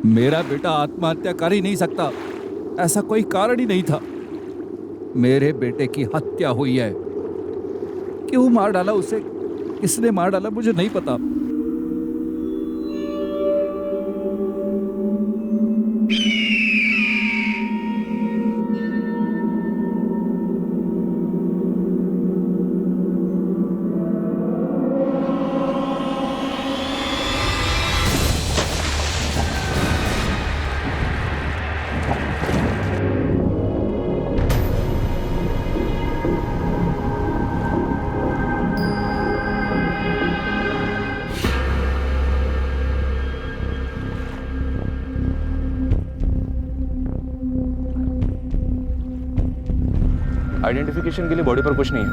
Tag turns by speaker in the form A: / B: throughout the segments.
A: मेरा बेटा आत्महत्या कर ही नहीं सकता, ऐसा कोई कारण ही नहीं था। मेरे बेटे की हत्या हुई है। क्यों मार डाला उसे, किसने मार डाला मुझे नहीं पता।
B: आइडेंटिफिकेशन के लिए बॉडी पर कुछ नहीं है,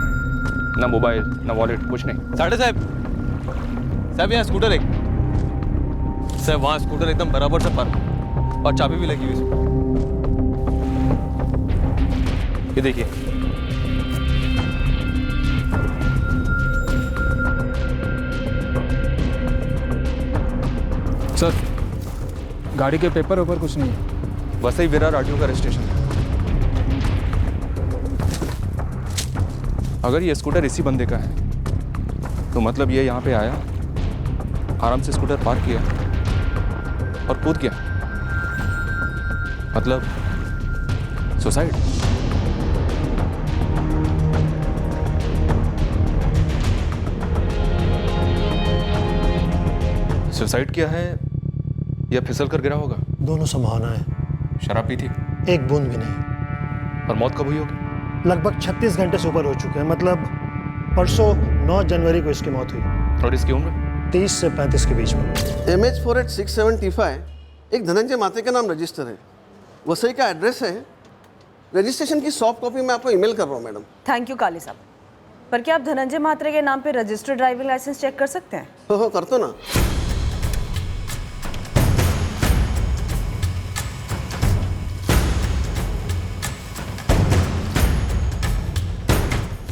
B: ना मोबाइल ना वॉलेट, कुछ नहीं।
C: साढ़े साहब, साहब यहाँ स्कूटर है सर, वहाँ स्कूटर एकदम बराबर से पार्क और चाबी भी लगी हुई इसमें। ये देखिए।
D: सर, गाड़ी के पेपर ऊपर कुछ नहीं है।
B: वसई विरार आरटीओ का रजिस्ट्रेशन। अगर ये स्कूटर इसी बंदे का है तो मतलब ये यहाँ पे आया, आराम से स्कूटर पार्क किया और कूद गया, मतलब सुसाइड। सुसाइड किया है या फिसल कर गिरा होगा?
E: दोनों संभावना है।
B: शराब पी थी?
E: एक बूंद भी नहीं।
B: और मौत कब हुई होगी?
E: लगभग 36 घंटे से ऊपर हो चुके हैं, मतलब परसों 9 जनवरी को इसकी मौत हुई।
B: और इसकी उम्र?
E: 30 से 35 के बीच में।
F: MH48,675 एक धनंजय माते का नाम रजिस्टर है, वसई का एड्रेस है। रजिस्ट्रेशन की सॉफ्ट कॉपी मैं आपको ईमेल कर रहा हूँ मैडम।
G: थैंक यू काली साहब। पर क्या आप धनंजय मात्रे के नाम पे रजिस्टर्ड ड्राइविंग लाइसेंस चेक कर सकते हैं?
F: हो कर दो ना।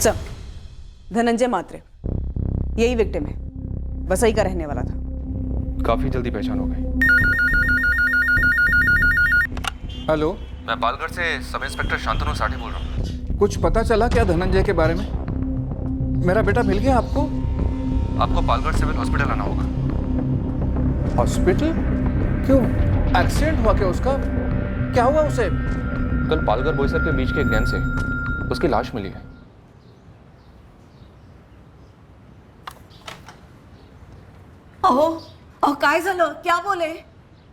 G: सर, धनंजय मात्रे यही विक्टिम है, वसई का रहने वाला था।
B: काफी जल्दी पहचान हो गई।
D: हेलो,
B: मैं पालगढ़ से सब इंस्पेक्टर शांतनु साठी बोल रहा हूँ।
D: कुछ पता चला क्या धनंजय के बारे में? मेरा बेटा मिल गया आपको?
B: आपको पालगढ़ सिविल हॉस्पिटल आना होगा।
D: हॉस्पिटल? क्यों, एक्सीडेंट हुआ क्या उसका? क्या हुआ उसे?
B: कल पालगढ़ बोईसर के बीच के एक डैम से उसकी लाश मिली है।
H: अहो अहो काय झालं, क्या बोले?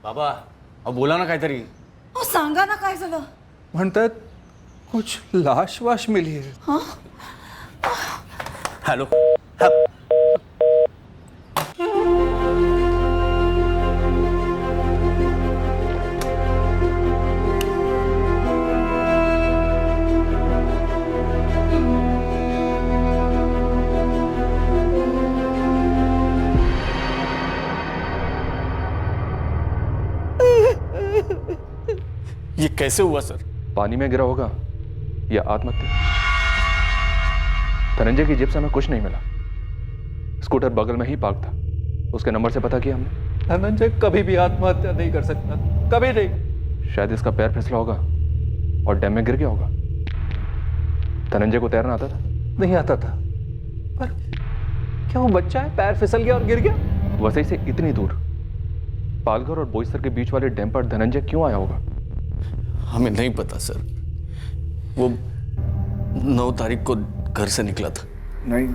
C: बाबा अहो बोला ना काहीतरी।
H: अहो सांगा ना काय झालं?
D: म्हणतात कुछ लाश वाश मिली है।
C: हॅलो, ये कैसे हुआ सर?
B: पानी में गिरा होगा या आत्महत्या। धनंजय की जेब से हमें कुछ नहीं मिला। स्कूटर बगल में ही पार्क था, उसके नंबर से पता किया हमने।
A: धनंजय कभी भी आत्महत्या नहीं कर सकता, कभी नहीं।
B: शायद इसका पैर फिसला होगा और डैम में गिर गया होगा। धनंजय को तैरना आता था?
A: नहीं आता था। पर क्या वो बच्चा है, पैर फिसल गया और गिर गया?
B: वसई से इतनी दूर पालघर और बोईसर के बीच वाले डैम पर धनंजय क्यों आया होगा?
C: हमें नहीं पता सर। वो 9 तारीख को घर से निकला था।
D: नहीं,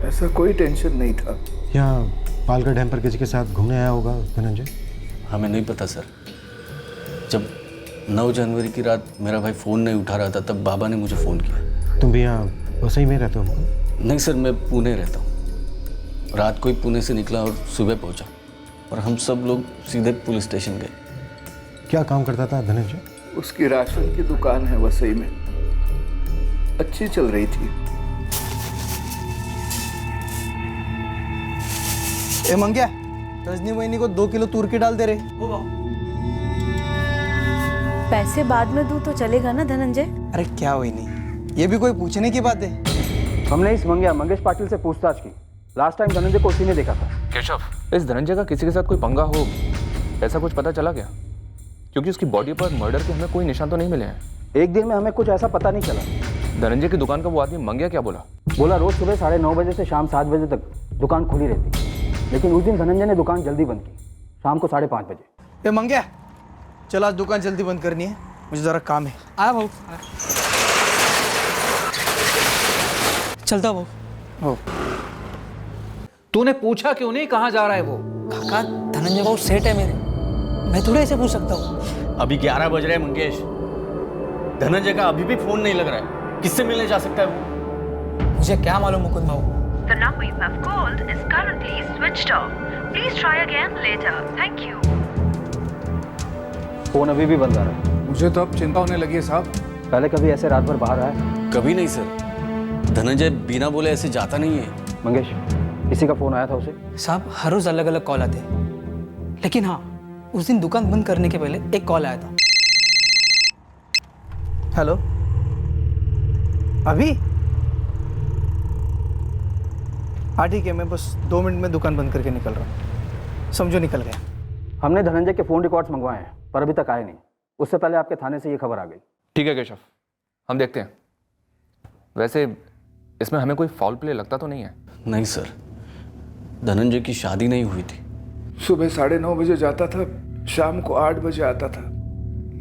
D: ऐसा कोई टेंशन नहीं था।
E: यहाँ पालगढ़ डैम पर किसी के साथ घूमने आया होगा धनंजय?
C: हमें नहीं पता सर। जब 9 जनवरी की रात मेरा भाई फ़ोन नहीं उठा रहा था तब बाबा ने मुझे फ़ोन किया।
E: तुम भी यहाँ वसई में रहते हो?
C: नहीं सर, मैं पुणे रहता हूँ। रात को ही पुणे से निकला और सुबह पहुँचा और हम सब लोग सीधे पुलिस स्टेशन गए।
E: क्या काम करता था धनंजय?
D: उसकी राशन की दुकान है वसई में, अच्छी चल रही थी।
I: ए मंग्या, रजनी वहिनी को 2 किलो तूर की डाल दे रहे।
G: पैसे बाद में दूं तो चलेगा ना धनंजय?
I: अरे क्या वहिनी, ये भी कोई पूछने की बात है?
J: हमने इस मंगेश पाटिल से पूछताछ की। लास्ट टाइम धनंजय को उसी ने देखा था।
B: केशव, इस धनंजय का किसी के साथ कोई पंगा हो ऐसा कुछ पता चला क्या? क्योंकि उसकी बॉडी पर मर्डर के हमें कोई निशान तो नहीं मिले हैं।
J: एक दिन में हमें कुछ ऐसा पता नहीं चला।
B: धनंजय की दुकान का वो आदमी मंगिया क्या बोला?
J: बोला रोज सुबह 9:30 बजे से शाम 7 बजे तक दुकान खुली रहती, लेकिन उस दिन धनंजय ने दुकान जल्दी बंद की, शाम को 5:30 बजे।
I: ये मंग्या, चल आज दुकान जल्दी बंद करनी है, मुझे ज़रा काम है। आया भाऊ, चलता भाऊ। हो
A: तूने पूछा क्यों नहीं कहाँ जा रहा है वो?
I: काका, धनंजय भाऊ सेठ है मेरे, मैं थोड़े ऐसे पूछ सकता हूँ।
C: अभी 11 बज रहे हैं मंगेश, धनंजय का अभी भी फोन नहीं लग रहा है। किससे मिलने जा सकता है वो?
I: मुझे क्या मालूम मुकुंद भाऊ।
K: The number you have called is currently switched off. Please try again later. Thank you.
J: Phone अभी भी बंद आ रहा है।
A: मुझे तो अब चिंता होने लगी है साहब।
J: पहले कभी ऐसे रात भर बाहर आया?
C: कभी नहीं सर, धनंजय बिना बोले ऐसे जाता नहीं है।
J: मंगेश, किसी का फोन आया था उसे?
I: साहब हर रोज अलग अलग कॉल आते हैं, लेकिन हाँ उस दिन दुकान बंद करने के पहले एक कॉल आया था। हेलो, अभी? हाँ ठीक है, मैं बस 2 मिनट में दुकान बंद करके निकल रहा हूँ। समझो निकल गया।
J: हमने धनंजय के फ़ोन रिकॉर्ड्स मंगवाए हैं, पर अभी तक आए नहीं। उससे पहले आपके थाने से ये खबर आ गई।
B: ठीक है केशव, हम देखते हैं। वैसे इसमें हमें कोई फाउल प्ले लगता तो नहीं है?
C: नहीं सर, धनंजय की शादी नहीं हुई थी।
D: सुबह 9:30 बजे जाता था, शाम को 8 बजे आता था।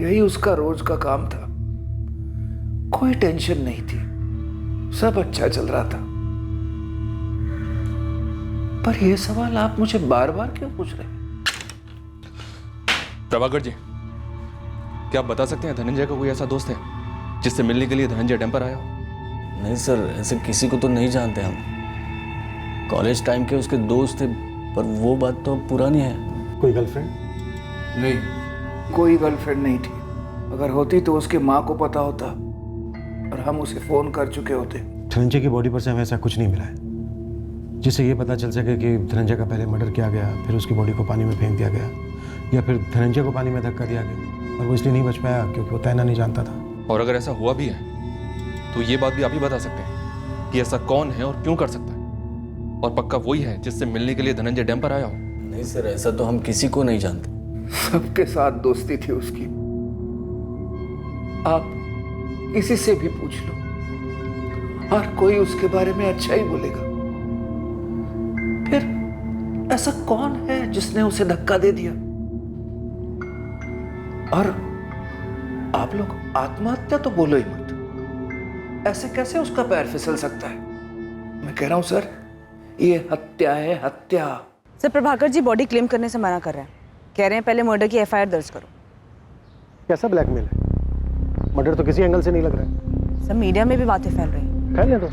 D: यही उसका रोज का काम था। कोई टेंशन नहीं थी, सब अच्छा चल रहा था। पर यह सवाल आप मुझे बार बार क्यों पूछ रहे हैं?
B: प्रभाकर जी, क्या आप बता सकते हैं धनंजय का कोई ऐसा दोस्त है जिससे मिलने के लिए धनंजय डैम पर आया हो?
C: नहीं सर, ऐसे किसी को तो नहीं जानते हम। कॉलेज टाइम के उसके दोस्त थे, पर वो बात तो पुरानी है।
E: कोई गर्लफ्रेंड?
D: नहीं, कोई गर्लफ्रेंड नहीं थी। अगर होती तो उसके माँ को पता होता और हम उसे फोन कर चुके होते।
E: धनंजय की बॉडी पर से हमें ऐसा कुछ नहीं मिला है जिससे ये पता चल सके कि धनंजय का पहले मर्डर किया गया, फिर उसकी बॉडी को पानी में फेंक दिया गया, या फिर धनंजय को पानी में धक्का दिया गया और वो इसलिए नहीं बच पाया क्योंकि वो तैरना नहीं जानता था।
B: और अगर ऐसा हुआ भी है तो ये बात भी आप ही बता सकते हैं कि ऐसा कौन है और क्यों कर सकता है, और पक्का वही है जिससे मिलने के लिए धनंजय डैम पर आया हो?
C: नहीं सर, ऐसा तो हम किसी को नहीं जानते।
D: सबके साथ दोस्ती थी उसकी। आप किसी से भी पूछ लो, हर कोई उसके बारे में अच्छा ही बोलेगा। फिर ऐसा कौन है जिसने उसे धक्का दे दिया? और आप लोग आत्महत्या तो बोलो ही मत। ऐसे कैसे उसका पैर फिसल सकता है? मैं कह रहा हूं सर, ये हत्या है, हत्या।
G: Sir Prabhakar ji body claim करने से मना कर रहे हैं। कह रहे हैं पहले मर्डर की FIR दर्ज करो।
E: कैसा ब्लैकमेल है? मर्डर तो किसी एंगल से नहीं लग रहा है।
G: सर मीडिया में भी बातें फैल रही हैं।
E: फैल तो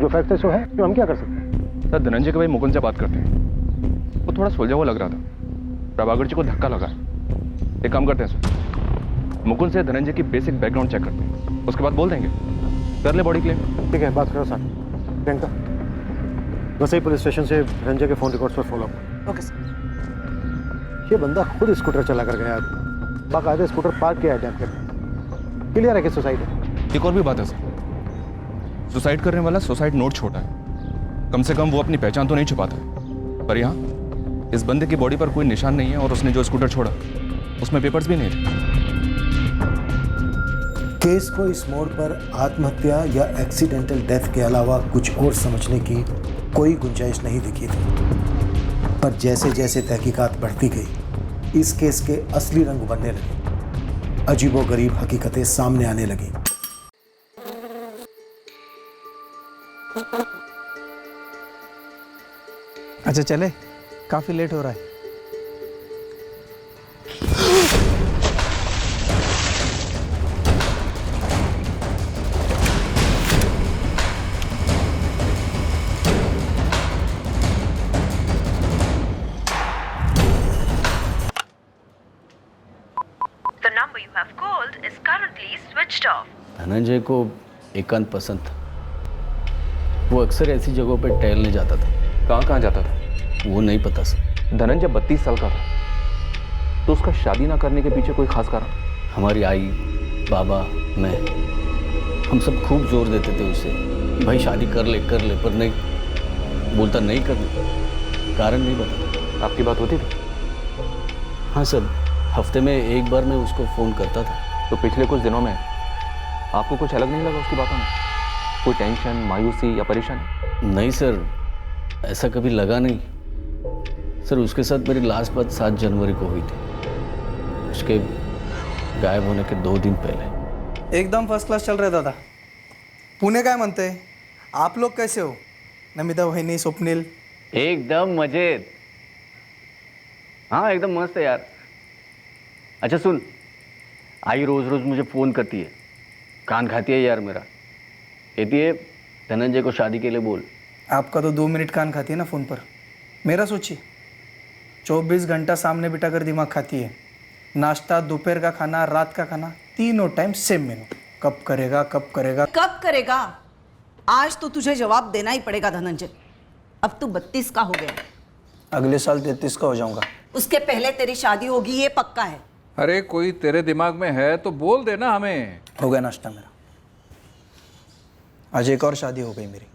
E: जो फैक्ट है सो है, तो हम क्या कर सकते हैं?
B: सर धनंजय के भाई मुकुंद से बात करते हैं। वो थोड़ा सुलझा हुआ लग रहा था। प्रभाकर जी को धक्का लगा। एक काम करते हैं सर, मुकुंद से धनंजय की बेसिक बैकग्राउंड चेक करते हैं, उसके बाद बोल देंगे। कर ले बॉडी क्लेम।
E: ठीक है, बात करो sir. Priyanka, Vasai police station से धनंजय के फ़ोन रिकॉर्ड्स पर फॉलो अप।
G: Okay sir.
E: ये बंदा खुद स्कूटर चला कर गया, बाकायदा स्कूटर पार्क किया है डैम के पास। क्लियर है कि सुसाइड है?
B: एक और भी बात है सर, सुसाइड करने वाला सुसाइड नोट छोटा है, कम से कम वो अपनी पहचान तो नहीं छुपाता है। पर यहाँ इस बंदे की बॉडी पर कोई निशान नहीं है, और उसने जो स्कूटर छोड़ा उसमें पेपर्स भी नहीं थे।
L: केस को इस मोड़ पर आत्महत्या या एक्सीडेंटल डेथ के अलावा कुछ और समझने की कोई गुंजाइश नहीं दिखी थी। पर जैसे जैसे तहकीकात बढ़ती गई, इस केस के असली रंग बनने लगे, अजीबोगरीब हकीकतें सामने आने लगी।
I: अच्छा चले, काफी लेट हो रहा है।
K: The number you have called is currently switched off.
C: Dhananjay को एकांत पसंद था। वो अक्सर ऐसी जगहों पर टहलने जाता था।
B: कहाँ कहाँ जाता था
C: वो नहीं पता सर।
B: धनंजय 32 साल का था, तो उसका शादी ना करने के पीछे कोई खास कारण?
C: हमारी आई, बाबा, मैं, हम सब खूब जोर देते थे उसे, भाई शादी कर ले, पर नहीं बोलता, नहीं करने। कारण नहीं बताता।
B: आपकी बात होती थी?
C: हाँ सर, हफ्ते में एक बार मैं उसको फ़ोन करता था।
B: तो पिछले कुछ दिनों में आपको कुछ अलग नहीं लगा उसकी बातों में? कोई टेंशन, मायूसी या परेशानी?
C: नहीं सर, ऐसा कभी लगा नहीं। सर उसके साथ मेरी लास्ट बात 7 जनवरी को हुई थी, उसके गायब होने के 2 दिन पहले।
I: एकदम फर्स्ट क्लास चल रहा दादा. पुणे काय म्हणते? आप लोग कैसे हो? नमिता वहिनी, स्वप्निल?
C: एकदम मजेत. हाँ एकदम मस्त है यार. अच्छा सुन, आई रोज रोज मुझे फ़ोन करती है, कान खाती है यार मेरा. कहती है धनंजय को शादी के लिए बोल.
I: आपका तो 2 मिनट कान खाती है ना फ़ोन पर. मेरा सोचिए, 24 घंटा सामने बिठा कर दिमाग खाती है. नाश्ता, दोपहर का खाना, रात का खाना, तीनों टाइम सेम मेनू. कब करेगा, कब करेगा,
H: कब करेगा? आज तो तुझे जवाब देना ही पड़ेगा धनंजय. अब तू 32 का हो गया.
I: अगले साल 33 का हो जाऊंगा.
H: उसके पहले तेरी शादी होगी, ये पक्का है.
A: अरे कोई तेरे दिमाग में है तो बोल देना हमें.
I: हो गया नाश्ता मेरा. आज एक और शादी हो गई मेरी.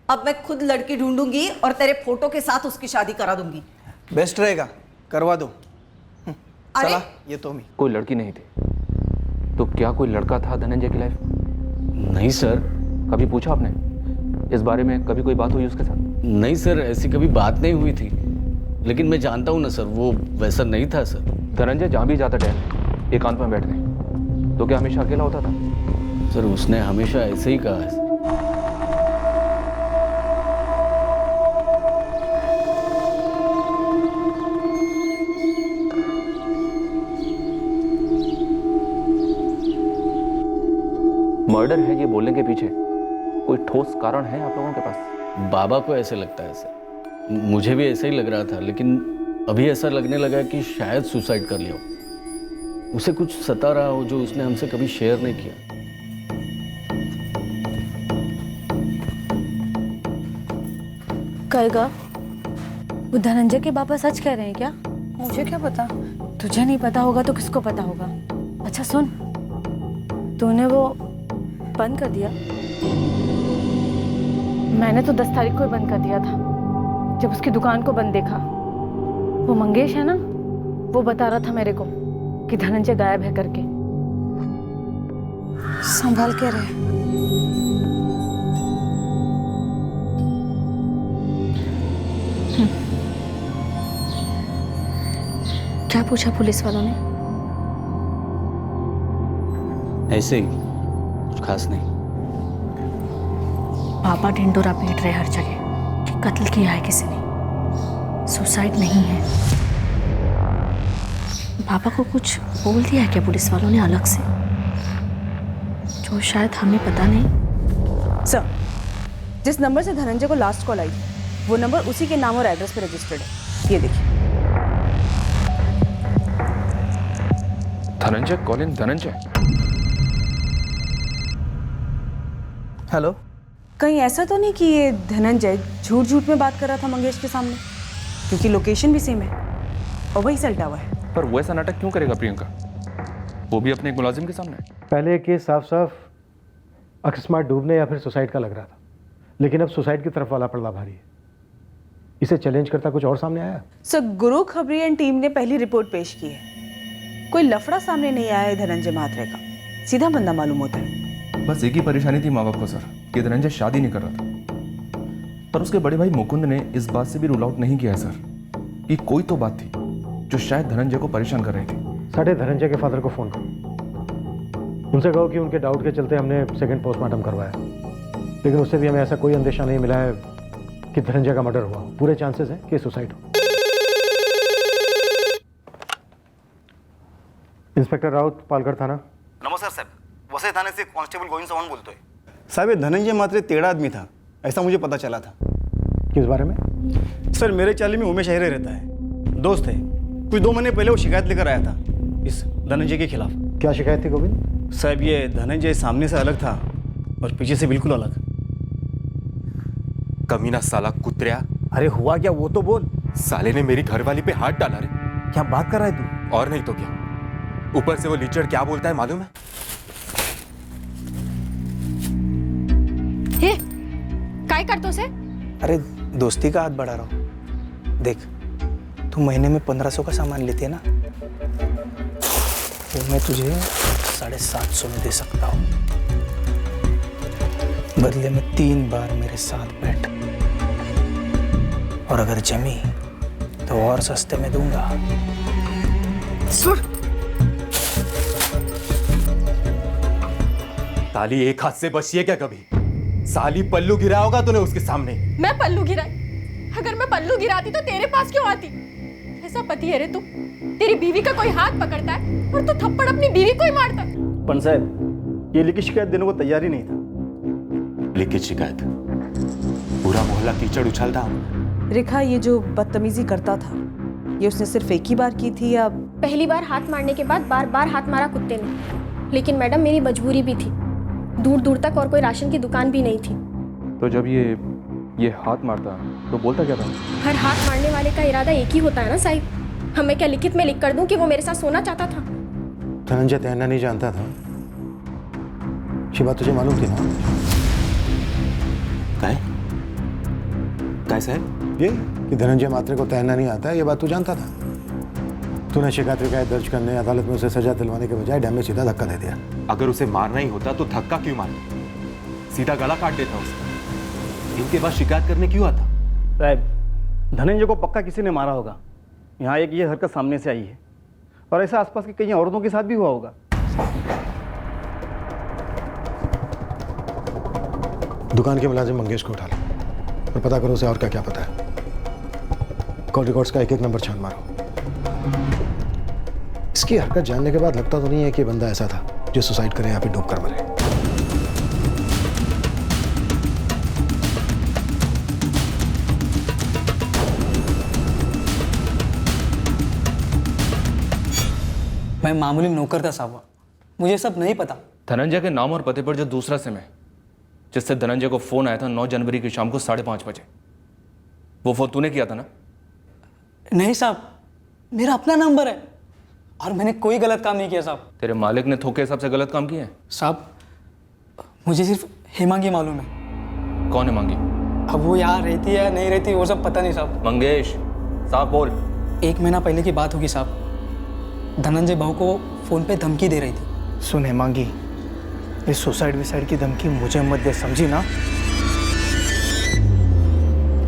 H: अब मैं खुद लड़की ढूंढूंगी और तेरे फोटो के साथ उसकी शादी करा दूंगी.
I: बेस्ट रहेगा, करवा दो.
H: अरे
I: चला, ये तो मैं.
B: कोई लड़की नहीं थी तो क्या कोई लड़का था धनंजय की लाइफ?
C: नहीं सर.
B: कभी पूछा आपने इस बारे में? कभी कोई बात हुई उसके साथ?
C: नहीं सर, ऐसी कभी बात नहीं हुई थी. लेकिन मैं जानता हूँ ना सर, वो वैसा नहीं था सर.
B: धनंजय जहाँ भी जाता टहल एकांत में बैठने, तो क्या हमेशा अकेला होता था?
C: सर उसने हमेशा ऐसे ही कहा है.
B: मर्डर है ये बोलने के पीछे कोई ठोस कारण है आप लोगों के पास?
C: बाबा को ऐसे लगता है सर. मुझे भी ऐसा ही लग रहा था, लेकिन अभी ऐसा लगने लगा कि शायद सुसाइड कर लिया हो. उसे कुछ सता रहा हो जो उसने हमसे कभी शेयर नहीं किया.
M: कहेगा वो धनंजय के पापा सच कह रहे हैं क्या?
G: मुझे क्या पता.
M: तुझे नहीं पता होगा तो किसको पता होगा? अच्छा सुन, तूने वो बंद कर दिया? मैंने तो 10 तारीख को ही बंद कर दिया था, जब उसकी दुकान को बंद देखा. वो मंगेश है ना, वो बता रहा था मेरे को कि धनंजय गायब है करके.
G: संभाल के रहे.
M: क्या पूछा पुलिस वालों ने?
C: ऐसे ही, कुछ खास नहीं.
M: पापा ढिंडोरा पीट रहे हर जगह कि कत्ल किया है किसी ने, सुसाइड नहीं है. पापा को कुछ बोल दिया है क्या पुलिस वालों ने अलग से, जो शायद हमें पता नहीं?
G: सर, जिस नंबर से धनंजय को लास्ट कॉल आई वो नंबर उसी के नाम और एड्रेस पे रजिस्टर्ड है. ये देखिए.
B: धनंजय कॉलिंग धनंजय.
I: हेलो.
G: कहीं ऐसा तो नहीं कि ये धनंजय झूठ झूठ में बात कर रहा था मंगेश के सामने? क्योंकि लोकेशन भी सेम है और वही सेल टावर है.
B: पर वो ऐसा नाटक क्यों करेगा प्रियंका? वो भी अपने एक मुलाजिम के सामने.
E: पहले केस साफ साफ अकस्मात डूबने या फिर सुसाइड का लग रहा था, लेकिन अब सुसाइड की तरफ वाला पड़ला भारी है. इसे चैलेंज करता कुछ और सामने आया?
G: सर, गुरु खबरी एंड टीम ने पहली रिपोर्ट पेश की है. कोई लफड़ा सामने नहीं आया है धनंजय महात्रे का. सीधा बंदा मालूम होता है.
B: बस एक ही परेशानी थी माँ बाप को सर, कि धनंजय शादी नहीं कर रहा था. पर उसके बड़े भाई मुकुंद ने इस बात से भी रूल आउट नहीं किया है सर कि कोई तो बात थी जो शायद धनंजय को परेशान कर रही थी.
E: साढ़े धनंजय के फादर को फ़ोन करो, उनसे कहो कि उनके डाउट के चलते हमने सेकंड पोस्टमार्टम करवाया, लेकिन उससे भी हमें ऐसा कोई अंदेशा नहीं मिला है कि धनंजय का मर्डर हुआ. पूरे चांसेस हैं कि सुसाइड हो. इंस्पेक्टर राउत, पालघर थाना.
J: नमस्कार साहब, वसई थाने से कांस्टेबल गोविंद चव्हाण बोलतोय. साहब ये धनंजय मात्रे तेड़ा आदमी था, ऐसा मुझे पता चला था.
E: किस बारे में?
J: सर मेरे चाली में उमेश अहिरे रहता है, दोस्त है. कुछ 2 महीने पहले वो शिकायत लेकर आया था इस धनंजय के खिलाफ.
E: क्या शिकायत थी गोविंद?
J: साहब ये धनंजय सामने से अलग था और पीछे से बिल्कुल अलग.
N: कमीना साला कुत्रिया.
J: अरे हुआ क्या वो तो बोल.
N: साले ने मेरी घरवाली पे हाथ डाला रे.
J: क्या बात कर रहा है तू?
N: और नहीं तो क्या, ऊपर से वो लीचड़ क्या बोलता है मालूम है?
M: काय करतो से?
I: अरे दोस्ती का हाथ बढ़ा रहा हूँ. देख, तू महीने में 1500 का सामान लेती है ना, वो मैं तुझे 750 में दे सकता हूँ, बदले में 3 बार मेरे साथ बैठ, और अगर जमी तो और सस्ते में दूंगा।
F: सुन,
N: साली एक हाथ से बची है क्या कभी? साली पल्लू गिरा होगा तूने उसके सामने।
M: मैं पल्लू गिराई? अगर मैं पल्लू गिराती तो तेरे पास क्यों आती? ऐसा पति है रे तू? तेरी बीवी का कोई हाथ पकड़ता है और तू थप्पड़ अपनी बीवी को ही मारता है।
J: पंत साहब, ये लिखित शिकायत देने को तैयार ही नहीं था।
N: लिखित शिकायत? पूरा मोहल्ला कीचड़ उछलता हम।
G: रेखा, ये जो बदतमीजी करता था, ये उसने सिर्फ एक ही बार की थी या?
M: पहली बार हाथ मारने के बाद बार बार हाथ मारा कुत्ते ने। लेकिन मैडम, मेरी मजबूरी भी थी, दूर दूर तक और कोई राशन की दुकान भी नहीं थी।
B: तो जब ये हाथ मारता तो बोलता क्या था?
M: हर हाथ मारने वाले का इरादा एक ही होता है ना साहिब। हमें क्या लिखित में लिख कर दूं कि वो मेरे साथ सोना चाहता था?
E: धनंजय तैरना नहीं जानता था, ये बात तुझे मालूम थी ना?
N: काय साहब?
E: ये कि धनंजय मात्रे को तैरना नहीं आता है, ये बात तू जानता था। तूने शिकायत दर्ज करने, अदालत में उसे सजा दिलवाने के बजाय डैम में सीधा धक्का दे दिया।
N: अगर उसे मारना ही होता तो धक्का क्यों मारना? सीधा गला काट देता उसका। इनके बाद शिकायत करने क्यों आता?
J: साहब, धनंजय को पक्का किसी ने मारा होगा। यहाँ एक ये हरकत सामने से आई है, और ऐसा आसपास की कई औरतों के साथ भी हुआ होगा।
E: दुकान के मुलाजिम मंगेश को उठा लो और पता करो उसे और क्या क्या पता है। कॉल रिकॉर्ड्स का एक एक नंबर छान मारो। इसकी हरकत जानने के बाद लगता तो नहीं है कि बंदा ऐसा था जो सुसाइड करे या फिर डूब कर मरे।
I: मैं मामूली नौकर था साहब, मुझे सब नहीं पता।
B: धनंजय के नाम और पते पर जो दूसरा सिम है, जिससे धनंजय को फोन आया था 9 जनवरी की शाम को 5:30 बजे, वो फोन तूने किया था ना?
I: नहीं साहब, मेरा अपना नंबर है और मैंने कोई गलत काम नहीं किया साहब।
B: तेरे मालिक ने थोके हिसाब से गलत काम किए हैं?
I: साहब, मुझे सिर्फ हेमांगी मालूम है।
B: कौन है मांगी?
I: अब वो यहाँ रहती है या नहीं रहती वो सब पता नहीं साहब।
B: मंगेश, साफ बोल।
I: 1 महीना पहले की बात होगी साहब। धनंजय बहू को फोन पे धमकी दे रही थी। सुन हेमांगी, ये सुसाइड की धमकी मुझे मत दे, समझी ना?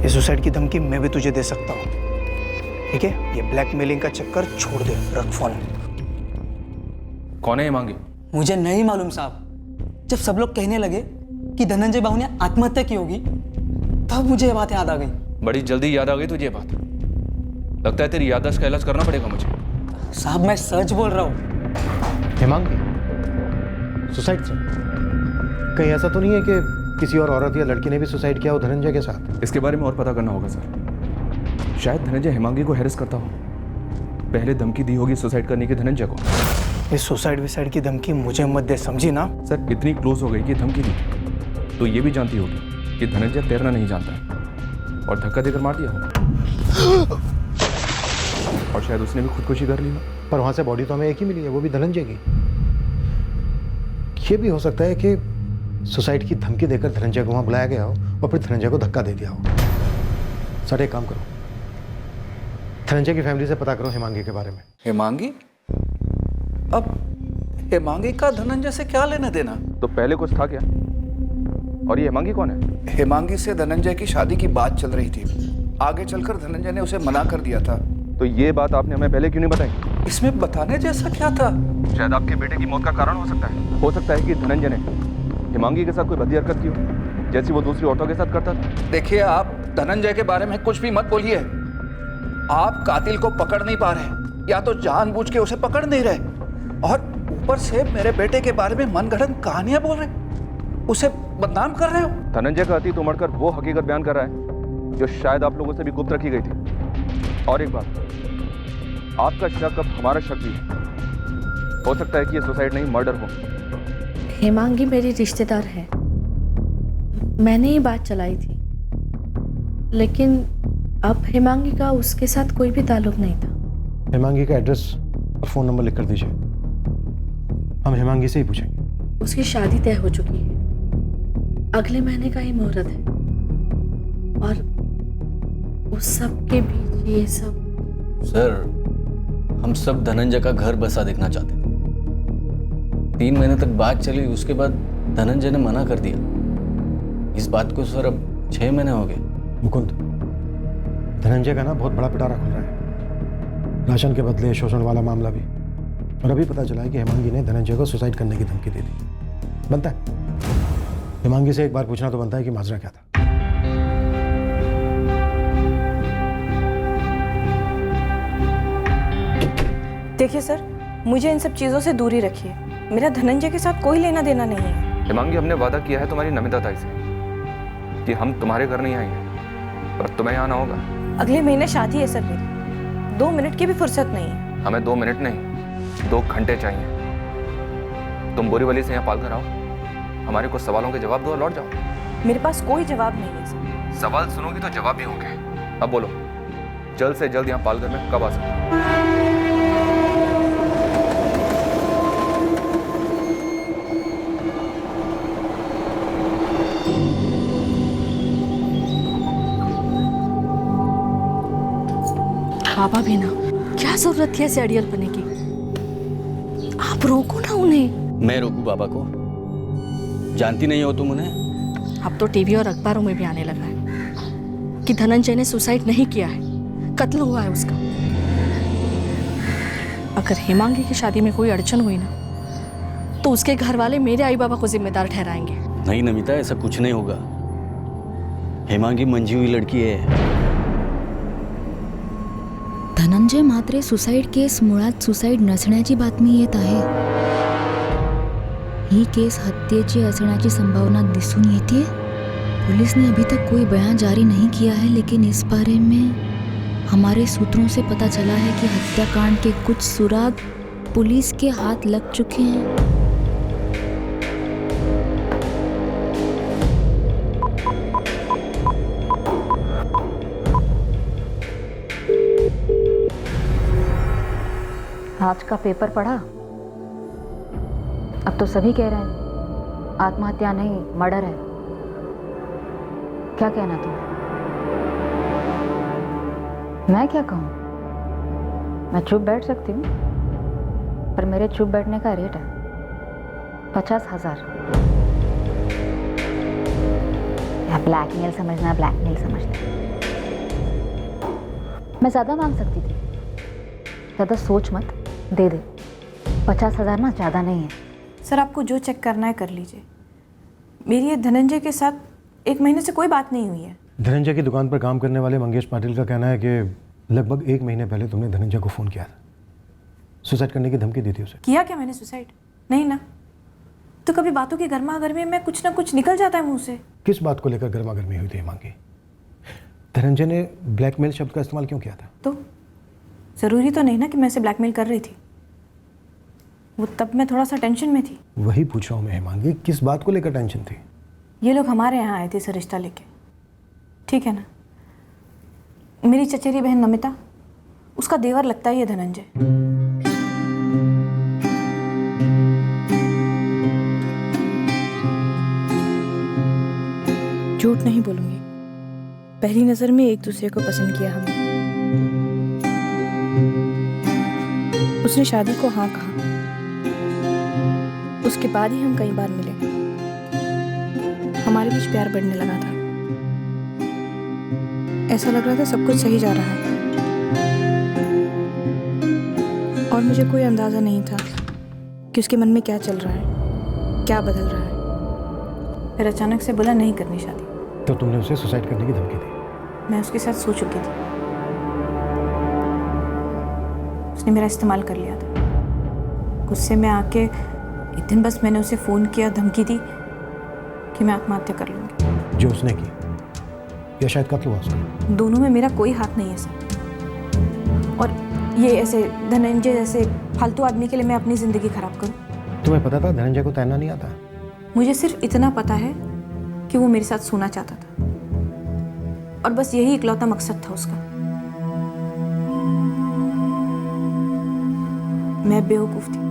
I: ये सुसाइड की धमकी मैं भी तुझे दे सकता हूँ, ठीक है? ये ब्लैकमेलिंग का चक्कर छोड़ दे, रख फोन।
B: कौन है ये मांगी?
I: मुझे नहीं मालूम साहब। जब सब लोग कहने लगे कि धनंजय बाबू ने आत्महत्या की होगी, तब मुझे ये बात याद आ गई।
B: बड़ी जल्दी याद आ गई तुझे ये बात? लगता है तेरी याददाश्त का इलाज करना पड़ेगा मुझे।
I: साहब, मैं सच बोल रहा हूँ।
E: हेमांगी सुसाइड से कहीं ऐसा तो नहीं है कि किसी और औरत या लड़की ने भी सुसाइड किया हो धनंजय के साथ?
B: इसके बारे में और पता करना होगा सर। शायद धनंजय हेमांगी को हैरेस करता हो, पहले धमकी दी होगी सुसाइड करने की धनंजय को।
I: ये सुसाइड की धमकी मुझे मत दे, समझी ना?
B: सर, इतनी क्लोज हो गई कि धमकी दी, तो ये भी जानती होगी कि धनंजय तैरना नहीं जानता है और धक्का देकर मार दिया होगा। और शायद उसने भी खुदकुशी कर ली हो।
E: पर वहां से बॉडी तो हमें एक ही मिली है, वो भी धनंजय की। ये भी हो सकता है कि सुसाइड की धमकी देकर धनंजय को वहां बुलाया गया हो और फिर धनंजय को धक्का दे दिया हो। सर, एक काम करो, धनंजय की फैमिली से पता करो हेमांगी के बारे में।
A: हेमांगी? अब हेमांगी का धनंजय से क्या लेना देना?
B: तो पहले कुछ था क्या? और ये हेमांगी कौन है?
D: हेमांगी से धनंजय की शादी की बात चल रही थी। आगे चलकर धनंजय ने उसे मना कर दिया था।
B: तो ये बात आपने हमें पहले क्यों नहीं बताई?
A: इसमें बताने जैसा क्या था?
B: शायद आपके बेटे की मौत का कारण हो सकता है। हो सकता है कि धनंजय ने हेमांगी के साथ कोई भद्दी हरकत की हो, जैसी वो दूसरी औरतों के साथ करता था।
D: देखिए, आप धनंजय के बारे में कुछ भी मत बोलिए। आप कातिल को पकड़ नहीं पा रहे, या तो जानबूझ के उसे पकड़ नहीं रहे, और ऊपर से मेरे बेटे के बारे में मनगढ़ंत कहानियां बोल रहे, उसे बदनाम कर रहे हो।
B: धनंजय का अतीत उमड़ कर वो हकीकत बयान कर रहा है जो शायद आप लोगों से भी गुप्त रखी गई थी। और एक बात, आपका शक अब हमारा शक भी है। हो सकता है कि ये सुसाइड नहीं मर्डर हो।
M: हेमांगी मेरी रिश्तेदार है, मैंने ही बात चलाई थी, लेकिन अब हेमांगी का उसके साथ कोई भी ताल्लुक नहीं था।
E: हेमांगी का एड्रेस और फोन नंबर लिख कर दीजिए, हम हेमांगी से ही पूछेंगे।
M: उसकी शादी तय हो चुकी है, अगले महीने का ही मुहूर्त है, और उस सब के बीच ये सब।
C: सर, हम सब धनंजय का घर बसा देखना चाहते थे। 3 महीने तक बात चली, उसके बाद धनंजय ने मना कर दिया। इस बात को सर अब 6 महीने हो गए।
E: मुकुंद, धनंजय का ना बहुत बड़ा पिटारा खुल रहा है। राशन के बदले शोषण वाला मामला भी। और अभी पता चला है कि हेमांगी ने धनंजय को सुसाइड करने की धमकी दे दी। बनता है हेमांगी से एक बार पूछना तो बनता है कि माजरा क्या था।
G: देखिए सर, मुझे इन सब चीज़ों से दूरी रखिए। मेरा धनंजय के साथ कोई लेना देना नहीं है।
B: हेमांगी, हमने वादा किया है तुम्हारी नमिता ताई से कि हम तुम्हारे घर नहीं आएंगे, पर तुम्हें यहाँ आना होगा।
G: अगले महीने शादी है सर मेरी, 2 मिनट की भी फुर्सत नहीं है।
B: हमें 2 मिनट नहीं, 2 घंटे चाहिए। तुम बोरीवली से यहाँ पालघर आओ, हमारे कुछ सवालों के जवाब दो और लौट जाओ।
G: मेरे पास कोई जवाब नहीं है सर।
B: सवाल सुनोगी तो जवाब भी होंगे। अब बोलो, जल्द से जल्द यहाँ पालघर में कब आ सकते हो?
M: बाबा भी ना, क्या जरूरत थी ऐसे अड़ियल बनने की? आप रोको ना उन्हें।
C: मैं रोकूं बाबा को? जानती नहीं हो तुम उन्हें?
M: अब तो टीवी और अखबारों में भी आने लगा है कि धनंजय ने सुसाइड नहीं किया है, कत्ल हुआ है उसका। अगर हेमांगी की शादी में कोई अड़चन हुई ना, तो उसके घर वाले मेरे आई बाबा को जिम्मेदार ठहराएंगे।
C: नहीं नमिता, ऐसा कुछ नहीं होगा। हेमांगी मंजी हुई लड़की है।
O: धनंजय म्हात्रे सुसाईड केस मुळात सुसाईड नसण्याची बातमी येत आहे। ही केस हत्येची असण्याची संभावना दिसून येते। पुलिस ने अभी तक कोई बयान जारी नहीं किया है, लेकिन इस बारे में हमारे सूत्रों से पता चला है कि हत्याकांड के कुछ सुराग पुलिस के हाथ लग चुके हैं।
P: आज का पेपर पढ़ा? अब तो सभी कह रहे हैं आत्महत्या नहीं मर्डर है। क्या कहना तुम? मैं क्या कहूँ? मैं चुप बैठ सकती हूँ, पर मेरे चुप बैठने का रेट है 50,000। या ब्लैकमेल समझना, ब्लैकमेल समझना। मैं ज़्यादा मांग सकती थी, ज़्यादा सोच मत, दे दे। 50,000 ना ज़्यादा नहीं है।
G: सर, आपको जो चेक करना है कर लीजिए। मेरी ये धनंजय के साथ 1 महीने से कोई बात नहीं हुई है।
E: धनंजय की दुकान पर काम करने वाले मंगेश पाटिल का कहना है कि लगभग 1 महीने पहले तुमने धनंजय को फ़ोन किया था, सुसाइड करने की धमकी दी थी उसे।
G: किया क्या मैंने सुसाइड? नहीं ना। तो कभी बातों की गर्मा गर्मी में कुछ ना कुछ निकल जाता है मुंह से।
E: किस बात को लेकर गर्मा गर्मी हुई थी हेमांगी? धनंजय ने ब्लैकमेल शब्द का इस्तेमाल क्यों किया था?
G: तो ज़रूरी तो नहीं ना कि मैं उसे ब्लैकमेल कर रही थी। वो तब मैं थोड़ा सा टेंशन में थी।
E: वही पूछ रहा हूँ मैं हेमांगी, किस बात को लेकर टेंशन थी?
G: ये लोग हमारे यहाँ आए थे इसे रिश्ता लेके, ठीक है ना। मेरी चचेरी बहन नमिता, उसका देवर लगता है ये धनंजय। झूठ नहीं बोलूंगी, पहली नजर में एक दूसरे को पसंद किया हमने। उसने शादी को हाँ कहा, उसके बाद ही हम कई बार मिले। हमारे बीच प्यार बढ़ने लगा था। ऐसा लग रहा था सब कुछ सही जा रहा है, और मुझे कोई अंदाजा नहीं था कि उसके मन में क्या चल रहा है, क्या बदल रहा है। फिर अचानक से बोला नहीं करनी शादी।
E: तो तुमने उसे सुसाइड करने की धमकी दी?
G: मैं उसके साथ सो चुकी थी। उसने मेरा इस्तेमाल कर लिया था। गुस्से में आके एक दिन बस मैंने उसे फ़ोन किया, धमकी दी कि मैं आत्महत्या कर लूँगी।
E: जो उसने की या शायद कत्ल हुआ उसका?
G: दोनों में मेरा कोई हाथ नहीं है सर। और ये ऐसे धनंजय जैसे फालतू आदमी के लिए मैं अपनी ज़िंदगी खराब करूँ?
E: तुम्हें पता था धनंजय को तैरना नहीं आता?
G: मुझे सिर्फ इतना पता है कि वो मेरे साथ सोना चाहता था, और बस यही इकलौता मकसद था उसका। मैं बेवकूफ़ थी,